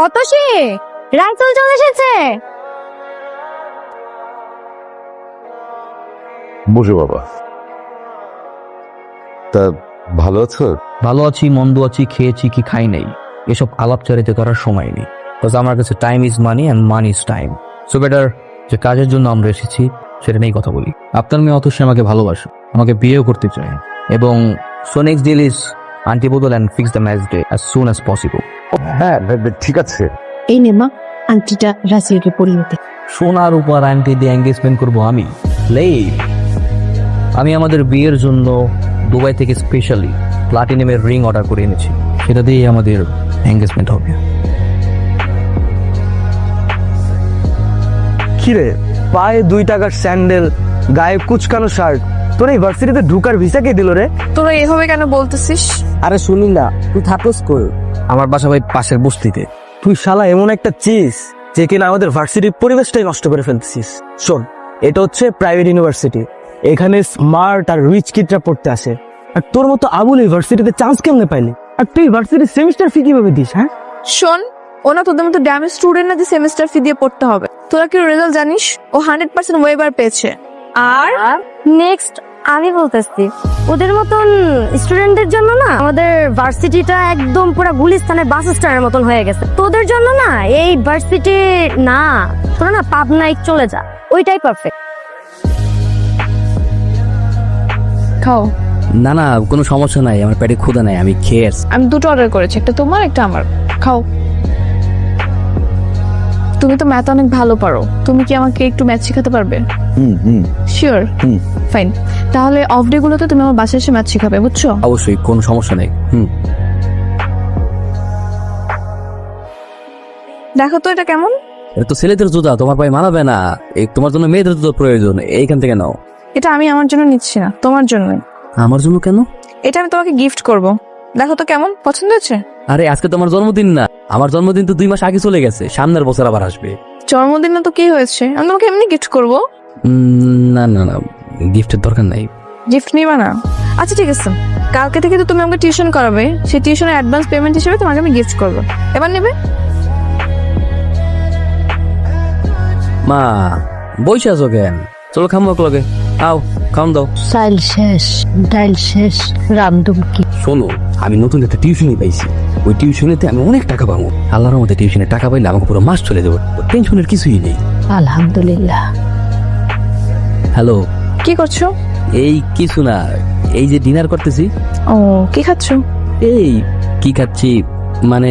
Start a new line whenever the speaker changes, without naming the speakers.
অতসী, রাইসুল চলে এসেছে।
বসে বাবা। তা ভালো আছো?
ভালো আছি, মন্দ আছি, খেয়েছি কি খাই নাই, এসব আলাপচারিতা করার সময় নেই। বিকজ আমার কাছে time is money and money is time. So better যে কাজের জন্য আমরা এসেছি সেটা নিয়েই কথা বলি। আপনার মেয়ে অতসী আমাকে ভালোবাসে, আমাকে বিয়েও করতে চায়, এবং so next deal is aunty বদল and fix the match day as soon as possible.
হ্যাঁ ঠিক আছে।
এই নে মা, আংটিটা রাসেলকে পরিয়ে দে।
সোনার উপর আন্টি দিয়ে এঙ্গেজমেন্ট করবো আমি? আমি আমাদের বিয়ের জন্য দুবাই থেকে স্পেশালি প্লাটিনামের রিং অর্ডার করে এনেছি, সেটা দিয়েই আমাদের এঙ্গেজমেন্ট হবে।
কিরে, পায়ে 2 টাকার স্যান্ডেল, গায়ে কুচকানো শার্ট, তোর এই ভার্সিটিতে ঢুকার ভিসা কে দিল রে?
তোরা এভাবে কেন বলতেছিস?
আরে শুনি না, তুই থাকস কই?
আমার বাসা ভাই পাশের বস্তিতে।
তুই শালা এমন একটা চিজ যে কিনা আমাদের ভার্সিটির পরিবেশটাই নষ্ট করে ফেলতেছিস। শোন, এটা হচ্ছে প্রাইভেট ইউনিভার্সিটি, এখানে স্মার্ট আর রিচ কিডরা পড়তে আসে। আর তোর মতো আবুল ইউনিভার্সিটিতে চান্স কেমনে পাইলি? আর তুই ভার্সিটির সেমিস্টার ফি কিভাবে দিস? হ্যাঁ
শোন, ওনা তোদের মতো ড্যামেজ স্টুডেন্ট না যে সেমিস্টার ফি দিয়ে পড়তে হবে। তোরা কি রেজাল্ট জানিস? ও 100% ওয়েবার পেয়েছে। আর
নেক্সট আমি বলতেছি, ওদের মতন স্টুডেন্টদের জন্য না আমাদের ভার্সিটিটা একদম পুরো গুলিস্তানের বাস স্ট্যান্ডের মতন হয়ে গেছে। তোদের জন্য না এই ভার্সিটি না, তোরা না পাবনায় চলে যা, ওইটাই পারফেক্ট।
খাও।
না না, কোনো সমস্যা নাই, আমার পেটে ক্ষুধা নাই, আমি খেয়ে আসছি।
আমি দুটো অর্ডার করেছি, একটা তোমার একটা আমার। খাও। তুমি তো ম্যাথ অনেক ভালো পারো, তুমি কি আমাকে একটু ম্যাথ শেখাতে পারবে? শিওর? ফাইন, তাহলে অফ ডে গুলোতে তুমি আমার বাসায় এসে ম্যাথ শেখাবে, বুঝছো?
অবশ্যই, কোনো সমস্যা নেই।
দেখো তো এটা কেমন।
এটা তো ছেলেদের জুতা, তোমার পায়ে মানাবে না, এই তোমার জন্য মেয়েদের জুতো প্রয়োজন, এইখান থেকে নাও।
এটা আমি আমার জন্য নিচ্ছি না, তোমার জন্য।
আমার জন্য কেন?
এটা আমি তোমাকে গিফট করব, দেখো তো কেমন, পছন্দ হয়েছে?
আরে আজকে তো আমার জন্মদিন না, আমার জন্মদিন তো 2 মাস আগে চলে গেছে, সামনের বছর আবার আসবে।
জন্মদিনে তো কি হয়েছে, আমি তোমাকে এমনি গিফট করব।
না না না, গিফটের দরকার নাই।
গিফট নিবা না? আচ্ছা ঠিক আছে, কালকে থেকে তো তুমি আমাকে টিউশন করাবে, সেই টিউশনের অ্যাডভান্স পেমেন্ট হিসেবে তোমাকে আমি গিফট করব। এবার নেবে?
মা বসে আছো কেন? চলো খামো লগে, আও খাম দাও।
চাইল শেষ, ডাইল শেষ, রামদুম কি।
শোনো, আমি নতুন একটা টিউশনই পাইছি, ওই টিউশনেতে আমি অনেক টাকা পাবো। আল্লাহর মধ্যে টিউশনে টাকা পাইলে আমাকে পুরো মাস চলে যাবো, টেনশনের কিছুই নেই।
আলহামদুলিল্লাহ।
হ্যালো, কি করছো?
এই কিছু না, এই যে ডিনার করতেছি।
ও, কি খাচ্ছো?
এই কি খাচ্ছি মানে